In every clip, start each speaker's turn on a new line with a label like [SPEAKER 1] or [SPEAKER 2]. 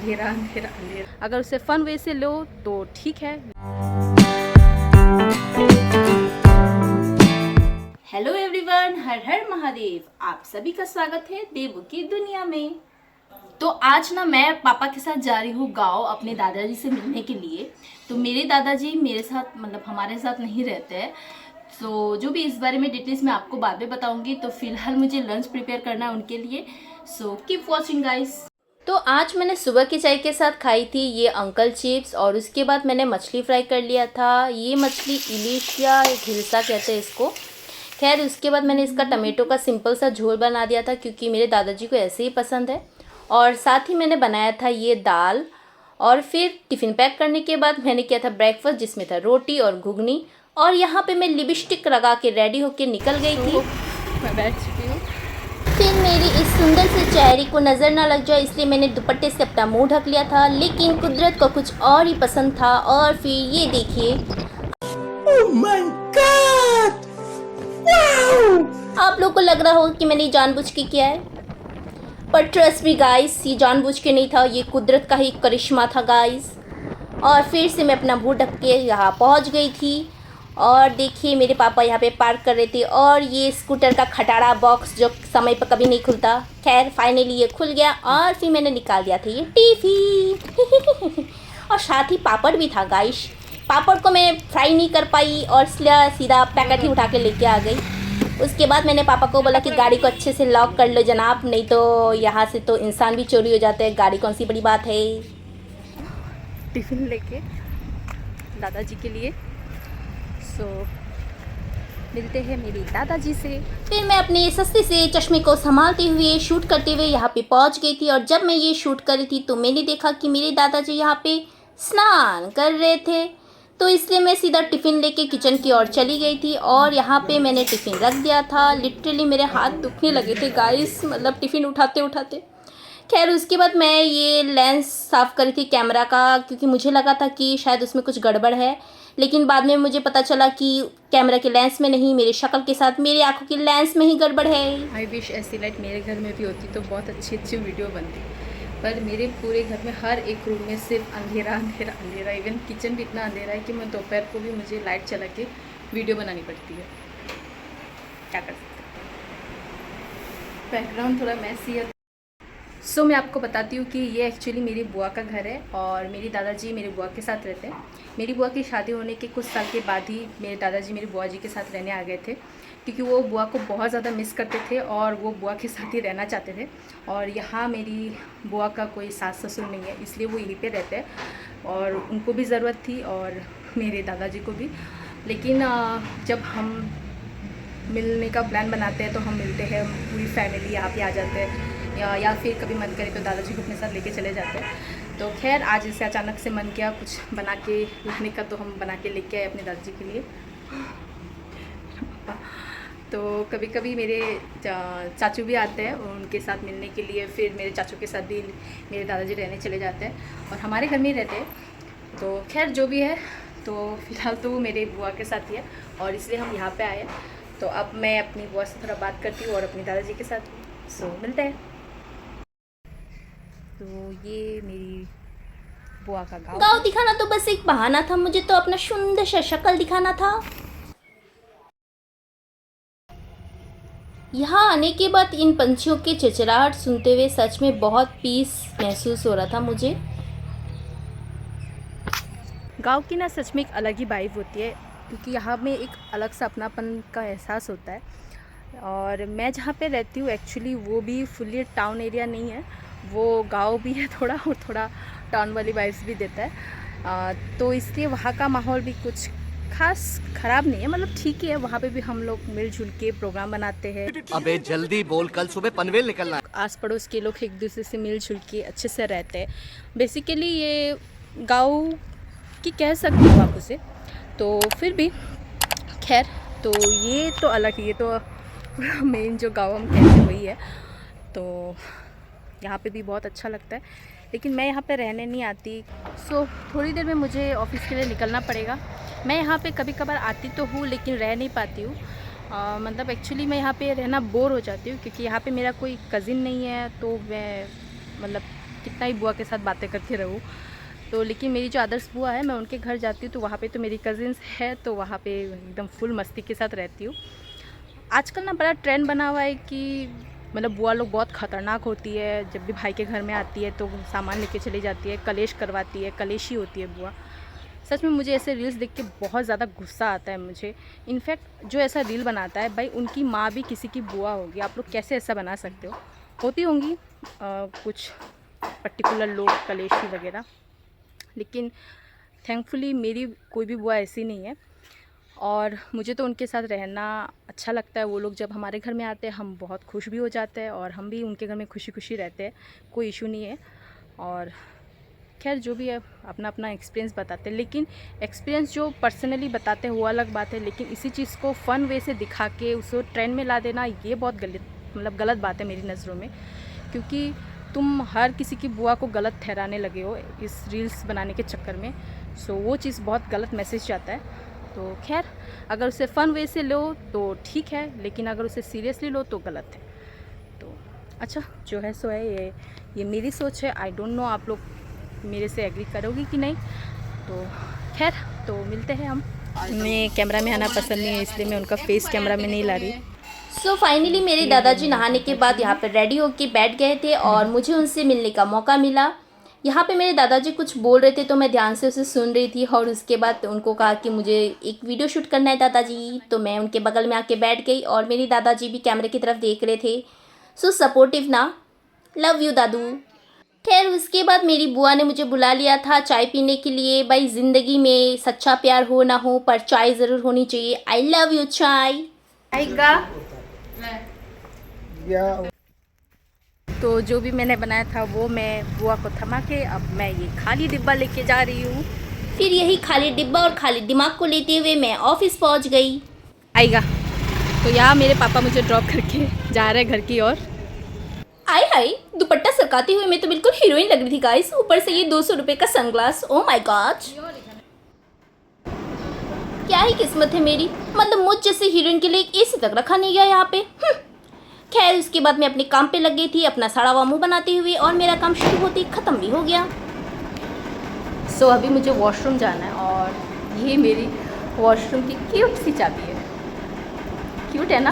[SPEAKER 1] अंधेरा अंधेरा अंधेरा। अगर उसे फन वे से लो तो ठीक है। हेलो एवरीवन, हर हर महादेव। आप सभी का स्वागत है देवों की दुनिया में। तो आज ना मैं पापा के साथ जा रही हूँ गाँव अपने दादाजी से मिलने के लिए। तो मेरे दादाजी मेरे साथ मतलब हमारे साथ नहीं रहते हैं, तो जो भी इस बारे में डिटेल्स मैं आपको बाद में बताऊंगी। तो फिलहाल मुझे लंच प्रिपेयर करना है उनके लिए, सो कीप वॉचिंग गाइस। तो आज मैंने सुबह की चाय के साथ खाई थी ये अंकल चिप्स, और उसके बाद मैंने मछली फ्राई कर लिया था। ये मछली इलिश या हिल्सा कहते हैं इसको। खैर उसके बाद मैंने इसका टमाटो का सिंपल सा झोल बना दिया था क्योंकि मेरे दादाजी को ऐसे ही पसंद है। और साथ ही मैंने बनाया था ये दाल। और फिर टिफ़िन पैक करने के बाद मैंने किया था ब्रेकफास्ट, जिसमें था रोटी और घुगनी। और यहाँ पे मैं लिपस्टिक लगा के रेडी होके निकल गई थी। मैं बैठ चुकी हूँ। फिर मेरी इस सुंदर से चेहरे को नज़र ना लग जाए इसलिए मैंने दुपट्टे से अपना मुंह ढक लिया था, लेकिन कुदरत को कुछ और ही पसंद था। और फिर ये देखिए,
[SPEAKER 2] Oh my God! Wow!
[SPEAKER 1] आप लोगों को लग रहा होगा कि मैंने जानबूझ के किया है, पर ट्रस्ट मी गाइस, ये जानबूझ के नहीं था, ये कुदरत का ही करिश्मा था गाइस। और फिर से मैं अपना मुंह ढक के यहाँ पहुँच गई थी। और देखिए मेरे पापा यहाँ पे पार्क कर रहे थे, और ये स्कूटर का खटारा बॉक्स जो समय पर कभी नहीं खुलता, खैर फाइनली ये खुल गया। और फिर मैंने निकाल दिया था ये टिफ़िन और साथ ही पापड़ भी था गाइस। पापड़ को मैं फ्राई नहीं कर पाई और इसलिए सीधा पैकेट ही उठा के लेके आ गई। उसके बाद मैंने पापा को बोला कि गाड़ी को अच्छे से लॉक कर लो जनाब, नहीं तो यहाँ से तो इंसान भी चोरी हो जाते हैं, गाड़ी कौन सी बड़ी बात है। टिफ़िन लेके दादाजी के लिए, सो मिलते हैं मेरी दादाजी से। फिर मैं अपने सस्ते से चश्मे को संभालते हुए शूट करते हुए यहाँ पे पहुँच गई थी। और जब मैं ये शूट कर रही थी तो मैंने देखा कि मेरे दादाजी यहाँ पे स्नान कर रहे थे, तो इसलिए मैं सीधा टिफ़िन लेके किचन की ओर चली गई थी। और यहाँ पे मैंने टिफ़िन रख दिया था। लिटरली मेरे हाथ दुखने लगे थे गाइस, मतलब टिफ़िन उठाते उठाते। खैर उसके बाद मैं ये लेंस साफ़ करी थी कैमरा का, क्योंकि मुझे लगा था कि शायद उसमें कुछ गड़बड़ है, लेकिन बाद में मुझे पता चला कि कैमरा के लेंस में नहीं, मेरी शक्ल के साथ मेरी आंखों के लेंस में ही गड़बड़ है। आई विश ऐसी लाइट मेरे घर में भी होती तो बहुत अच्छी अच्छी वीडियो बनती, पर मेरे पूरे घर में हर एक रूम में सिर्फ अंधेरा अंधेरा अंधेरा। इवन किचन भी इतना अंधेरा है कि मैं दोपहर को भी मुझे लाइट चला के वीडियो बनानी पड़ती है, क्या कर सकते हैं। बैकग्राउंड थोड़ा मैसी है। सो मैं आपको बताती हूँ कि ये एक्चुअली मेरी बुआ का घर है, और मेरी दादाजी मेरी बुआ के साथ रहते हैं। मेरी बुआ की शादी होने के कुछ साल के बाद ही मेरे दादाजी मेरी बुआ जी के साथ रहने आ गए थे, क्योंकि वो बुआ को बहुत ज़्यादा मिस करते थे और वो बुआ के साथ ही रहना चाहते थे। और यहाँ मेरी बुआ का कोई सास ससुर नहीं है, इसलिए वो यहीं पे रहते हैं, और उनको भी ज़रूरत थी और मेरे दादाजी को भी। लेकिन जब हम मिलने का प्लान बनाते हैं तो हम मिलते हैं, पूरी फैमिली यहाँ पे आ जाते हैं, या फिर कभी मन करे तो दादाजी को अपने साथ लेके चले जाते हैं। तो खैर आज जैसे अचानक से मन किया कुछ बना के लाने का, तो हम बना के लेके आए अपने दादाजी के लिए। तो कभी कभी मेरे चाचू भी आते हैं उनके साथ मिलने के लिए, फिर मेरे चाचू के साथ भी मेरे दादाजी रहने चले जाते हैं और हमारे घर में ही रहते हैं। तो खैर जो भी है, तो फ़िलहाल तो वो मेरे बुआ के साथ ही है और इसलिए हम यहाँ पे आए। तो अब मैं अपनी बुआ से थोड़ा बात करती हूँ और अपनी दादाजी के साथ, सो मिलते हैं। तो ये मेरी बुआ का गाँव दिखाना तो बस एक बहाना था, मुझे तो अपना सुंदर सा शक्ल दिखाना था। यहाँ आने के बाद इन पंछियों के चिचराहट सुनते हुए सच में बहुत पीस महसूस हो रहा था मुझे। गांव की ना सच में एक अलग ही वाइब होती है, क्योंकि यहाँ में एक अलग सा अपनापन का एहसास होता है। और मैं जहाँ पे रहती हूँ एक्चुअली वो भी फुल्ली टाउन एरिया नहीं है, वो गांव भी है थोड़ा, और थोड़ा टाउन वाली वाइब्स भी देता है। तो इसलिए वहाँ का माहौल भी कुछ खास ख़राब नहीं है, मतलब ठीक ही है। वहाँ पे भी हम लोग मिलजुल के प्रोग्राम बनाते हैं।
[SPEAKER 2] अबे जल्दी बोल, कल सुबह पनवेल निकलना है।
[SPEAKER 1] आस पड़ोस के लोग एक दूसरे से मिलजुल के अच्छे से रहते हैं। बेसिकली ये गाँव की कह सकते हो आप उसे, तो फिर भी खैर, तो ये तो अलग, ये तो मेन जो गाँव हम कहते हैं वही है। तो यहाँ पे भी बहुत अच्छा लगता है, लेकिन मैं यहाँ पे रहने नहीं आती। सो थोड़ी देर में मुझे ऑफिस के लिए निकलना पड़ेगा। मैं यहाँ पे कभी कभार आती तो हूँ लेकिन रह नहीं पाती हूँ। मतलब एक्चुअली मैं यहाँ पे रहना बोर हो जाती हूँ, क्योंकि यहाँ पे मेरा कोई कज़िन नहीं है, तो मैं मतलब
[SPEAKER 3] कितना ही बुआ के साथ बातें करके रहूँ। तो लेकिन मेरी जो आदर्श बुआ है, मैं उनके घर जाती हूँ तो वहाँ पे तो मेरी कज़िन्स है, तो वहाँ पे एकदम फुल मस्ती के साथ रहती हूँ। आजकल ना बड़ा ट्रेंड बना हुआ है कि मतलब बुआ लोग बहुत ख़तरनाक होती है। जब भी भाई के घर में आती है तो सामान लेके चली जाती है, कलेश करवाती है, कलेशी होती है बुआ। सच में मुझे ऐसे रील्स देख के बहुत ज़्यादा गुस्सा आता है मुझे। इनफैक्ट जो ऐसा रील बनाता है भाई, उनकी माँ भी किसी की बुआ होगी। आप लोग कैसे ऐसा बना सकते हो? होती होंगी कुछ पर्टिकुलर लोग कलेशी वगैरह, लेकिन थैंकफुली मेरी कोई भी बुआ ऐसी नहीं है। और मुझे तो उनके साथ रहना अच्छा लगता है। वो लोग जब हमारे घर में आते हैं हम बहुत खुश भी हो जाते हैं, और हम भी उनके घर में खुशी खुशी रहते हैं, कोई इशू नहीं है। और खैर जो भी है अपना अपना एक्सपीरियंस बताते हैं, लेकिन एक्सपीरियंस जो पर्सनली बताते हैं वो अलग बात है, लेकिन इसी चीज़ को फ़न वे से दिखा के उसको ट्रेंड में ला देना ये बहुत गलत बात है मेरी नज़रों में। क्योंकि तुम हर किसी की बुआ को गलत ठहराने लगे हो इस रील्स बनाने के चक्कर में। सो वो चीज़ बहुत गलत मैसेज जाता है। तो खैर अगर उसे फ़न वे से लो तो ठीक है, लेकिन अगर उसे सीरियसली लो तो गलत है। तो अच्छा जो है सो है, ये मेरी सोच है। आई डोंट नो आप लोग मेरे से एग्री करोगी कि नहीं। तो खैर तो मिलते हैं हम। मैं कैमरा में आना पसंद नहीं है, इसलिए मैं उनका फेस कैमरा में नहीं ला रही।
[SPEAKER 1] सो फाइनली मेरे दादाजी नहाने के बाद यहाँ पर रेडी होके बैठ गए थे और मुझे उनसे मिलने का मौका मिला। यहाँ पे मेरे दादाजी कुछ बोल रहे थे तो मैं ध्यान से उसे सुन रही थी, और उसके बाद उनको कहा कि मुझे एक वीडियो शूट करना है दादाजी। तो मैं उनके बगल में आके बैठ गई और मेरे दादाजी भी कैमरे की तरफ देख रहे थे। सो सपोर्टिव ना, लव यू दादू। खैर उसके बाद मेरी बुआ ने मुझे बुला लिया था चाय पीने के लिए। भाई ज़िंदगी में सच्चा प्यार हो ना हो पर चाय ज़रूर होनी चाहिए। आई लव यू चाय। आएगा
[SPEAKER 3] तो जो भी मैंने बनाया था वो मैं बुआ को थमा के अब मैं ये खाली डिब्बा लेके जा रही हूँ।
[SPEAKER 1] फिर यही खाली डिब्बा और खाली दिमाग को लेते हुए मैं ऑफिस पहुँच गई।
[SPEAKER 3] आएगा तो यहाँ मेरे पापा मुझे ड्रॉप करके जा रहे हैं घर की ओर।
[SPEAKER 1] आय हाय, दुपट्टा सरकाते हुए मैं तो बिल्कुल हीरोइन लग रही थी गाइस। ऊपर से ये 200 रुपये का सनग्लास। ओ माय गॉड, क्या ही किस्मत है मेरी। मतलब मुझ जैसे हीरोइन के लिए एक एसी तक रखा नहीं गया यहाँ पे। खैर उसके बाद मैं अपने काम पे लग गई थी, अपना सड़ा हुआ मुँह बनाते हुए, और मेरा काम शुरू होते ही ख़त्म भी हो गया।
[SPEAKER 3] सो अभी मुझे वॉशरूम जाना है, और ये मेरी वॉशरूम की क्यूट सी चाबी है। क्यूट है ना?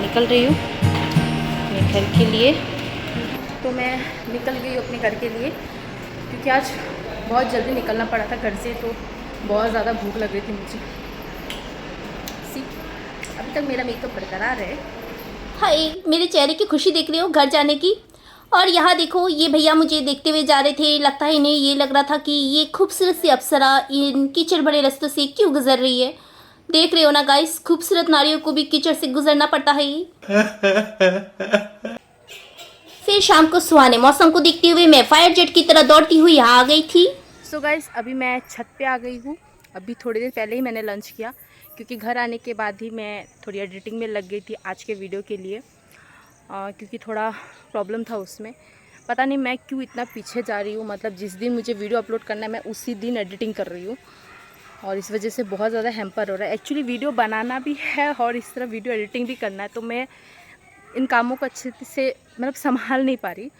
[SPEAKER 3] निकल रही हूँ अपने घर के लिए। तो मैं निकल गई अपने घर के लिए क्योंकि आज बहुत जल्दी निकलना पड़ा था घर से, तो बहुत ज़्यादा भूख लग रही थी मुझे। अभी तक मेरा मेकअप बरकरार है।
[SPEAKER 1] हाय, मेरे चेहरे की खुशी देख रहे हो घर जाने की। और यहाँ देखो ये भैया मुझे देखते हुए जा रहे थे। लगता है इन्हें ये लग रहा था कि ये खूबसूरत सी अप्सरा इन कीचड़ भरे रास्तों से क्यों गुजर रही है। देख रहे हो ना गाइस, खूबसूरत नारियों को भी कीचड़ से गुजरना पड़ता है। फिर शाम को सुहाने मौसम को देखते हुए मैं फायर जेट की तरह दौड़ती हुई यहाँ आ गई थी।
[SPEAKER 3] सो गाइस अभी मैं छत पे आ गई हूँ। अभी थोड़ी देर पहले ही मैंने लंच किया, क्योंकि घर आने के बाद ही मैं थोड़ी एडिटिंग में लग गई थी आज के वीडियो के लिए। क्योंकि थोड़ा प्रॉब्लम था उसमें, पता नहीं मैं क्यों इतना पीछे जा रही हूँ। मतलब जिस दिन मुझे वीडियो अपलोड करना है मैं उसी दिन एडिटिंग कर रही हूँ, और इस वजह से बहुत ज़्यादा हैम्पर हो रहा है। एक्चुअली वीडियो बनाना भी है और इस तरह वीडियो एडिटिंग भी करना है, तो मैं इन कामों को अच्छे से मतलब संभाल नहीं पा रही।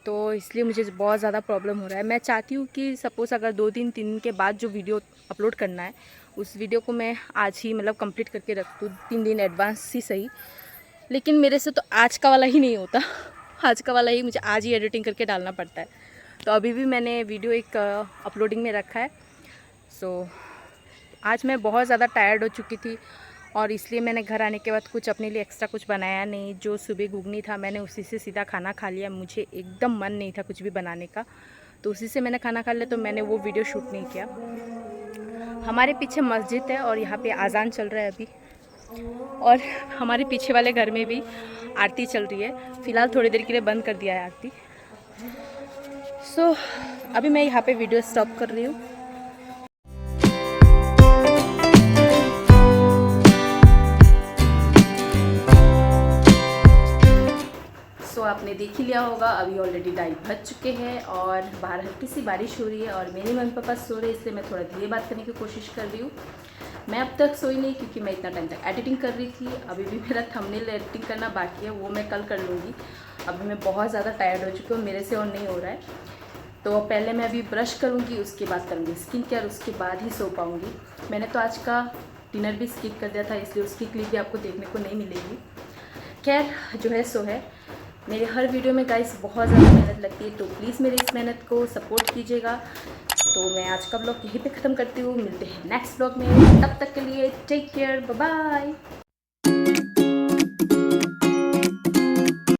[SPEAKER 3] तो इसलिए मुझे बहुत ज़्यादा प्रॉब्लम हो रहा है। मैं चाहती हूँ कि सपोज़ अगर 2-3 दिन के बाद जो वीडियो अपलोड करना है उस वीडियो को मैं आज ही मतलब कंप्लीट करके रख दूँ, 3 दिन एडवांस ही सही। लेकिन मेरे से तो आज का वाला ही नहीं होता। आज का वाला ही मुझे आज ही एडिटिंग करके डालना पड़ता है। तो अभी भी मैंने वीडियो एक अपलोडिंग में रखा है। सो आज मैं बहुत ज़्यादा टायर्ड हो चुकी थी, और इसलिए मैंने घर आने के बाद कुछ अपने लिए एक्स्ट्रा कुछ बनाया नहीं। जो सुबह घुगनी था मैंने उसी से सीधा खाना खा लिया। मुझे एकदम मन नहीं था कुछ भी बनाने का, तो उसी से मैंने खाना खा लिया, तो मैंने वो वीडियो शूट नहीं किया। हमारे पीछे मस्जिद है और यहाँ पे अजान चल रहा है अभी, और हमारे पीछे वाले घर में भी आरती चल रही है। फ़िलहाल थोड़ी देर के लिए बंद कर दिया है आरती। सो अभी मैं यहाँ पे वीडियो स्टॉप कर रही हूँ। आपने आपने देख ही लिया होगा, अभी ऑलरेडी 2:30 बज चुके हैं और बाहर हल्की सी बारिश हो रही है और मेरे मम्मी पापा सो रहे हैं, इसलिए मैं थोड़ा धीरे बात करने की कोशिश कर रही हूँ। मैं अब तक सोई नहीं क्योंकि मैं इतना टाइम तक एडिटिंग कर रही थी। अभी भी मेरा थंबनेल एडिटिंग करना बाकी है, वो मैं कल कर लूँगी। अभी मैं बहुत ज़्यादा टायर्ड हो चुकी हूँ, मेरे से और नहीं हो रहा है। तो पहले मैं अभी ब्रश करूँगी, उसके बाद करूँगी स्किन केयर, उसके बाद ही सो पाऊँगी। मैंने तो आज का डिनर भी स्किप कर दिया था, इसलिए उसकी क्लिप भी आपको देखने को नहीं मिलेगी। खैर जो है सो है। मेरे हर वीडियो में गाइस बहुत ज़्यादा मेहनत लगती है, तो प्लीज़ मेरी इस मेहनत को सपोर्ट कीजिएगा। तो मैं आज का ब्लॉग यहीं पे ख़त्म करती हूँ, मिलते हैं नेक्स्ट ब्लॉग में। तब तक के लिए टेक केयर, बाय बाय।